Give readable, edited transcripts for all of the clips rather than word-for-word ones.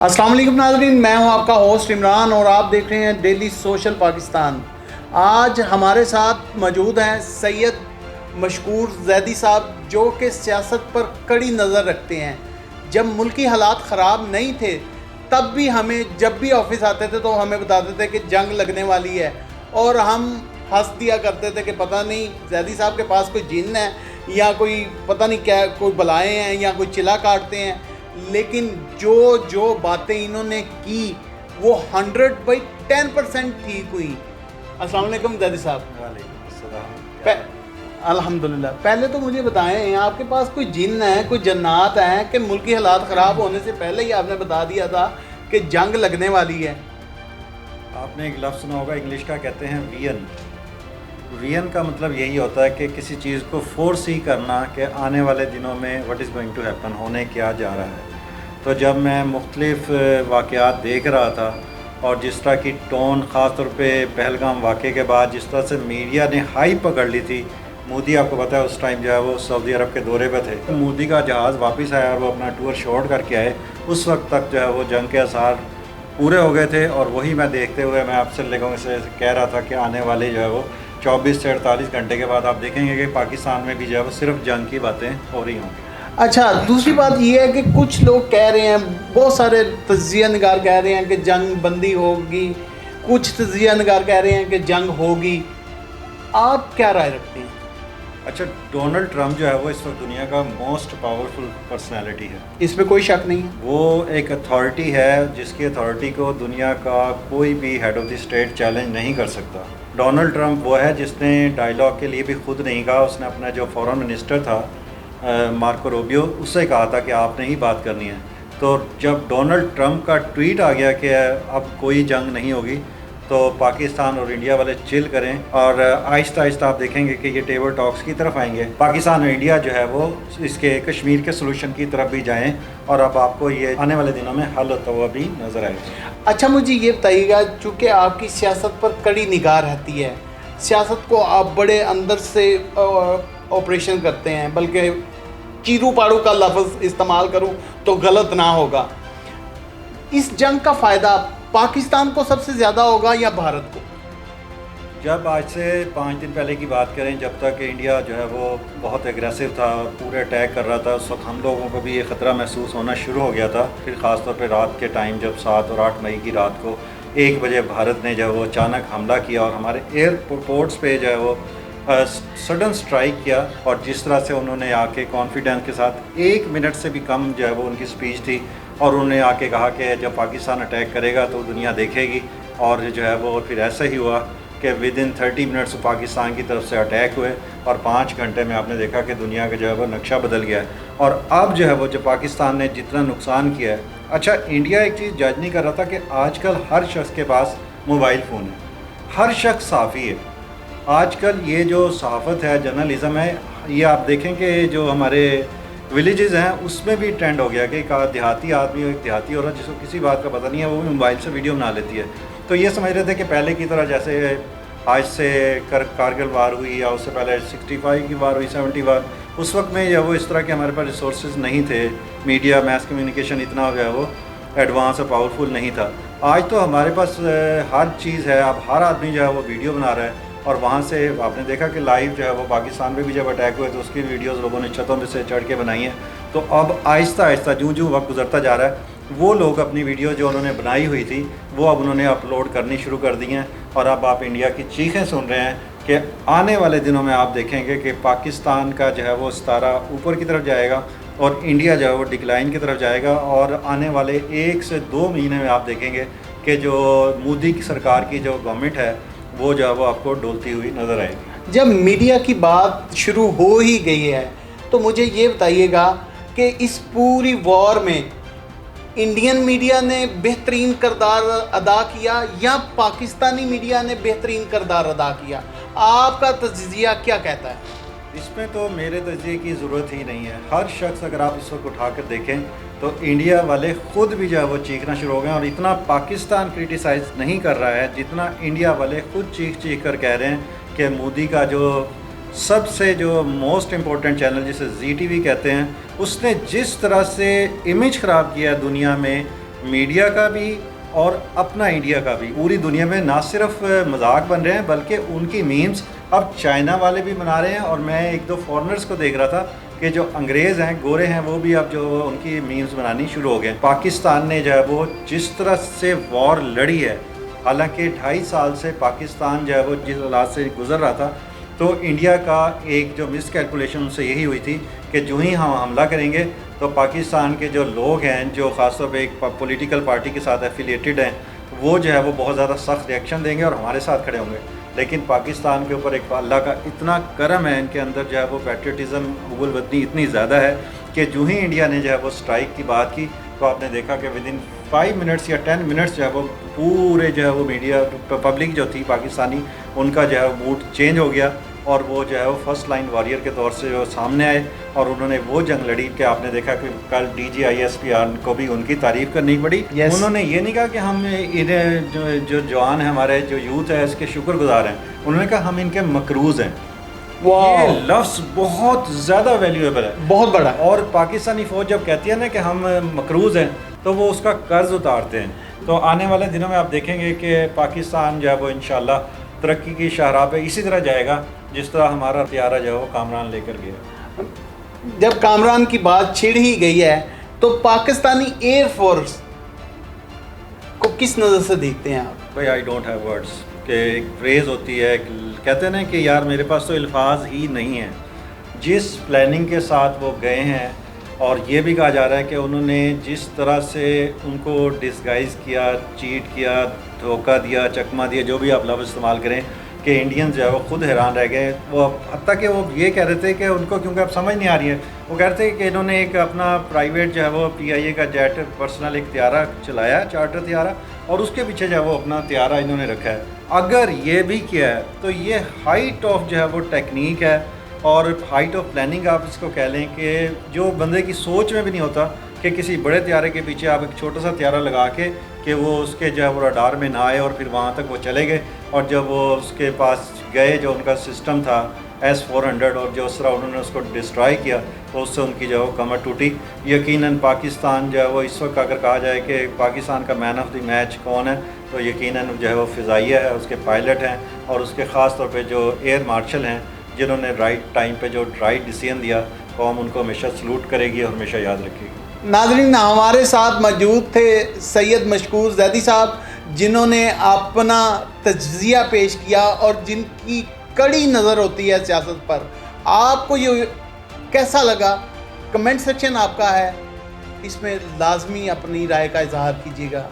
अस्सलाम वालेकुम नाज़रीन, मैं हूं आपका होस्ट इमरान और आप देख रहे हैं डेली सोशल पाकिस्तान। आज हमारे साथ मौजूद हैं सैयद मशकूर जैदी साहब, जो कि सियासत पर कड़ी नज़र रखते हैं। जब मुल्की हालात ख़राब नहीं थे तब भी हमें जब भी ऑफिस आते थे तो हमें बताते थे कि जंग लगने वाली है, और हम हंस दिया करते थे कि पता नहीं जैदी साहब के पास कोई जिन है या कोई पता नहीं क्या, कोई बलाएँ हैं या कोई चिल्ला काटते हैं। लेकिन जो बातें इन्होंने की वो 100/10% ठीक हुई। अस्सलाम वालेकुम जैदी साहब। अल्हम्दुलिल्लाह। पहले तो मुझे बताएं, आपके पास कोई जिन है, कोई जन्नात हैं कि मुल्की हालात ख़राब होने से पहले ही आपने बता दिया था कि जंग लगने वाली है? आपने एक लफ्ज़ सुना होगा, इंग्लिश का कहते हैं वियन। वियन का मतलब यही होता है कि किसी चीज़ को फोर्स ही करना कि आने वाले दिनों में what is going to happen, होने क्या जा रहा है। तो जब मैं मुख्तलिफ़ वाक़यात देख रहा था और जिस तरह की टोन ख़ास तौर पे पहलगाम वाक़े के बाद जिस तरह से मीडिया ने हाई पकड़ ली थी, मोदी आपको पता है उस टाइम जो है वो सऊदी अरब के दौरे पे थे। तो मोदी का जहाज़ वापस आया और वो अपना टूर शॉर्ट करके आए, उस वक्त तक जो है वो जंग के आसार पूरे हो गए थे। और वही मैं देखते हुए मैं आपसे लोगों से कह रहा था कि आने वाले जो है वो 24 से 48 घंटे के बाद आप देखेंगे कि पाकिस्तान में भी जो है वो सिर्फ जंग की बातें हो रही होंगी। अच्छा, दूसरी बात ये है कि कुछ लोग कह रहे हैं, बहुत सारे तज्ज़िया निगार कह रहे हैं कि जंग बंदी होगी, कुछ तज्ज़िया निगार कह रहे हैं कि जंग होगी। आप क्या राय रखते हैं? अच्छा, डोनाल्ड ट्रंप जो है वो इस वक्त दुनिया का मोस्ट पावरफुल पर्सनैलिटी है, इसमें कोई शक नहीं है। वो एक अथॉरिटी है जिसकी अथॉरिटी को दुनिया का कोई भी head of the state challenge नहीं कर सकता। डोनाल्ड ट्रंप वो है जिसने डायलॉग के लिए भी खुद नहीं कहा, उसने अपना जो फॉरेन मिनिस्टर था मार्को रूबियो, उससे कहा था कि आपने ही बात करनी है। तो जब डोनाल्ड ट्रंप का ट्वीट आ गया कि अब कोई जंग नहीं होगी, तो पाकिस्तान और इंडिया वाले चिल करें और आहिस्ता आहिस्ता आप देखेंगे कि ये टेबल टॉक्स की तरफ आएंगे। पाकिस्तान और इंडिया जो है वो इसके कश्मीर के सलूशन की तरफ भी जाएं और अब आपको ये आने वाले दिनों में हल होता हुआ भी नज़र आएगा। अच्छा, मुझे ये बताइएगा, चूँकि आपकी सियासत पर कड़ी निगाह रहती है, सियासत को आप बड़े अंदर से ऑपरेशन करते हैं, बल्कि चीरू पाड़ू का लफ्ज़ इस्तेमाल करूं तो गलत ना होगा। इस जंग का फ़ायदा पाकिस्तान को सबसे ज़्यादा होगा या भारत को? जब आज से 5 दिन पहले की बात करें, जब तक इंडिया जो है वो बहुत एग्रेसिव था और पूरे अटैक कर रहा था, उस वक्त हम लोगों को भी ये ख़तरा महसूस होना शुरू हो गया था। फिर ख़ास तौर पे रात के टाइम जब 7 और 8 मई की रात को 1 बजे भारत ने जो है वो अचानक हमला किया और हमारे एयरपोर्ट्स पे जो है वो सडन स्ट्राइक किया, और जिस तरह से उन्होंने आके कॉन्फिडेंस के साथ 1 मिनट से भी कम जो है वो उनकी स्पीच थी, और उन्होंने आके कहा कि जब पाकिस्तान अटैक करेगा तो दुनिया देखेगी। और जो है वो फिर ऐसा ही हुआ कि विद इन 30 मिनट्स पाकिस्तान की तरफ से अटैक हुए और 5 घंटे में आपने देखा कि दुनिया का जो है वो नक्शा बदल गया है। और अब जो है वो जो पाकिस्तान ने जितना नुकसान किया है, अच्छा इंडिया एक चीज़ जज नहीं कर रहा था कि आजकल हर शख्स के पास मोबाइल फ़ोन है, हर शख्स साफ़ी है। आजकल ये जो सहाफ़त है, जर्नलिज़म है, ये आप देखें कि जो हमारे विलेजेस हैं उसमें भी ट्रेंड हो गया कि एक देहाती आदमी और एक देहाती औरत जिसको किसी बात का पता नहीं है वो भी मोबाइल से वीडियो बना लेती है। तो ये समझ रहे थे कि पहले की तरह जैसे आज से कारगिल वार हुई या उससे पहले 65 की वार हुई, 70 वार, उस वक्त में या वो इस तरह के हमारे पास रिसोर्सेज नहीं थे, मीडिया मैस कम्युनिकेशन इतना हो गया वो एडवांस और पावरफुल नहीं था। आज तो हमारे पास हर चीज़ है, अब हर आदमी जो है वो वीडियो बना रहा है, और वहाँ से आपने देखा कि लाइव जो है वो पाकिस्तान में भी जब अटैक हुए तो उसकी वीडियोस लोगों ने छतों में से चढ़ के बनाई हैं। तो अब आहिस्ता आहिस्ता जो वक्त गुजरता जा रहा है, वो लोग अपनी वीडियो जो उन्होंने बनाई हुई थी वो अब उन्होंने अपलोड करनी शुरू कर दी हैं, और अब आप इंडिया की चीखें सुन रहे हैं कि आने वाले दिनों में आप देखेंगे कि पाकिस्तान का जो है वो सितारा ऊपर की तरफ जाएगा और इंडिया जो है वो डिक्लाइन की तरफ जाएगा। और आने वाले 1 से 2 महीने में आप देखेंगे कि जो मोदी की सरकार की जो गवर्नमेंट है वो जो है वो आपको डोलती हुई नज़र आएगी। जब मीडिया की बात शुरू हो ही गई है तो मुझे ये बताइएगा कि इस पूरी वॉर में इंडियन मीडिया ने बेहतरीन किरदार अदा किया या पाकिस्तानी मीडिया ने बेहतरीन किरदार अदा किया? आपका तज्ज़िया क्या कहता है? इसमें तो मेरे तज्ज़िये की ज़रूरत ही नहीं है। हर शख्स अगर आप इस वक्त उठा कर देखें तो इंडिया वाले ख़ुद भी जो है वो चीखना शुरू हो गए, और इतना पाकिस्तान क्रिटिसाइज़ नहीं कर रहा है जितना इंडिया वाले ख़ुद चीख कर कह रहे हैं कि मोदी का जो सबसे जो मोस्ट इम्पोर्टेंट चैनल जिसे ZTV कहते हैं, उसने जिस तरह से इमेज ख़राब किया दुनिया में میڈیا کا بھی اور اپنا انڈیا کا بھی. پوری دنیا میں نہ صرف مذاق بن رہے ہیں بلکہ ان کی میمز اب چائنا والے بھی بنا رہے ہیں. اور میں ایک دو فارنرز کو دیکھ رہا تھا کہ جو انگریز ہیں, گورے ہیں, وہ بھی اب جو ان کی میمز بنانی شروع ہو گئے. پاکستان نے جو ہے وہ جس طرح سے وار لڑی ہے, حالانکہ 2.5 سال سے پاکستان جو ہے وہ جس حالات سے گزر رہا تھا, تو انڈیا کا ایک جو مس کیلکولیشن سے یہی ہوئی تھی کہ جو ہی ہم حملہ کریں گے تو پاکستان کے جو لوگ ہیں جو خاص طور پہ ایک پولیٹیکل پارٹی کے ساتھ ایفیلیٹڈ ہیں, وہ جو ہے وہ بہت زیادہ سخت ریئیکشن دیں گے اور ہمارے ساتھ کھڑے ہوں گے. لیکن پاکستان کے اوپر ایک اللہ کا اتنا کرم ہے, ان کے اندر جو ہے وہ پیٹریٹزم, حب الوطنی اتنی زیادہ ہے کہ جو ہی انڈیا نے جو ہے وہ اسٹرائک کی بات کی تو آپ نے دیکھا کہ ود ان 5 منٹس یا 10 منٹس جو ہے وہ پورے جو ہے وہ میڈیا پبلک جو تھی پاکستانی, ان کا جو ہے موڈ چینج ہو گیا اور وہ جو ہے وہ فرسٹ لائن وارئر کے طور سے جو سامنے آئے اور انہوں نے وہ جنگ لڑی کہ آپ نے دیکھا کہ کل DGISP کو بھی ان کی تعریف کرنی پڑی. انہوں نے یہ نہیں کہا کہ ہم جو جوان ہیں ہمارے, جو یوتھ ہے, اس کے شکر گزار ہیں. انہوں نے کہا ہم ان کے مقروض ہیں. یہ لفظ بہت زیادہ ویلیویبل ہے, بہت بڑا. اور پاکستانی فوج جب کہتی ہے نا کہ ہم مقروض ہیں تو وہ اس کا قرض اتارتے ہیں. تو آنے والے دنوں میں آپ دیکھیں گے کہ پاکستان جو ہے وہ انشاءاللہ ترقی کی شاہراہ پہ اسی طرح جائے گا جس طرح ہمارا طیارہ جو ہے وہ کامران لے کر گیا. جب کامران کی بات چھڑ ہی گئی ہے تو پاکستانی ایئر فورس کو کس نظر سے دیکھتے ہیں آپ؟ بھائی آئی ڈونٹ ہیو ورڈس. کہ ایک فریز ہوتی ہے, کہتے ہیں نا کہ یار میرے پاس تو الفاظ ہی نہیں ہیں. جس پلاننگ کے ساتھ وہ گئے ہیں, اور یہ بھی کہا جا رہا ہے کہ انہوں نے جس طرح سے ان کو ڈسگائز کیا, چیٹ کیا, دھوکہ دیا, چکمہ دیا, جو بھی آپ لفظ استعمال کریں, کہ انڈینز جو ہے وہ خود حیران رہ گئے. وہ حتیٰ کہ وہ یہ کہہ رہے تھے کہ ان کو کیونکہ اب سمجھ نہیں آ رہی ہے, وہ کہہ رہے تھے کہ انہوں نے ایک اپنا پرائیویٹ جو ہے وہ PIA کا جیٹ پرسنل ایک طیارہ چلایا, چارٹر طیارہ, اور اس کے پیچھے جو ہے وہ اپنا طیارہ انہوں نے رکھا ہے. اگر یہ بھی کیا ہے تو یہ ہائٹ آف جو ہے وہ ٹیکنیک ہے اور ہائٹ آف پلاننگ آپ اس کو کہہ لیں, کہ جو بندے کی سوچ میں بھی نہیں ہوتا کہ کسی بڑے طیارے کے پیچھے آپ ایک چھوٹا سا طیارہ لگا کے کہ وہ اس کے جو ہے وہ رڈار میں نہ آئے اور پھر وہاں تک وہ چلے گئے. اور جب وہ اس کے پاس گئے, جو ان کا سسٹم تھا S-400, اور جو اس طرح انہوں نے اس کو ڈسٹرائے کیا تو اس سے ان کی جو ہے وہ کمر ٹوٹی. یقیناً پاکستان جو ہے وہ اس وقت اگر کہا جائے کہ پاکستان کا مین آف دی میچ کون ہے تو یقیناً جو ہے وہ فضائیہ ہے, اس کے پائلٹ ہیں اور اس کے خاص طور پہ جو ایئر مارشل ہیں جنہوں نے رائٹ ٹائم پہ جو رائٹ ڈیسیژن دیا. قوم ان کو ہمیشہ سلوٹ کرے گی اور ہمیشہ یاد رکھے گی. ناظرین, ہمارے ساتھ موجود تھے سید مشکور زیدی صاحب, جنہوں نے اپنا تجزیہ پیش کیا اور جن کی کڑی نظر ہوتی ہے سیاست پر. آپ کو یہ کیسا لگا؟ کمنٹ سیکشن آپ کا ہے, اس میں لازمی اپنی رائے کا اظہار کیجیے گا.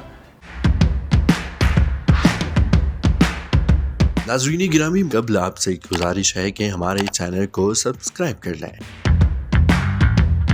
ناظرین گرامی, قبل آپ سے گزارش ہے کہ ہمارے چینل کو سبسکرائب کر لیں.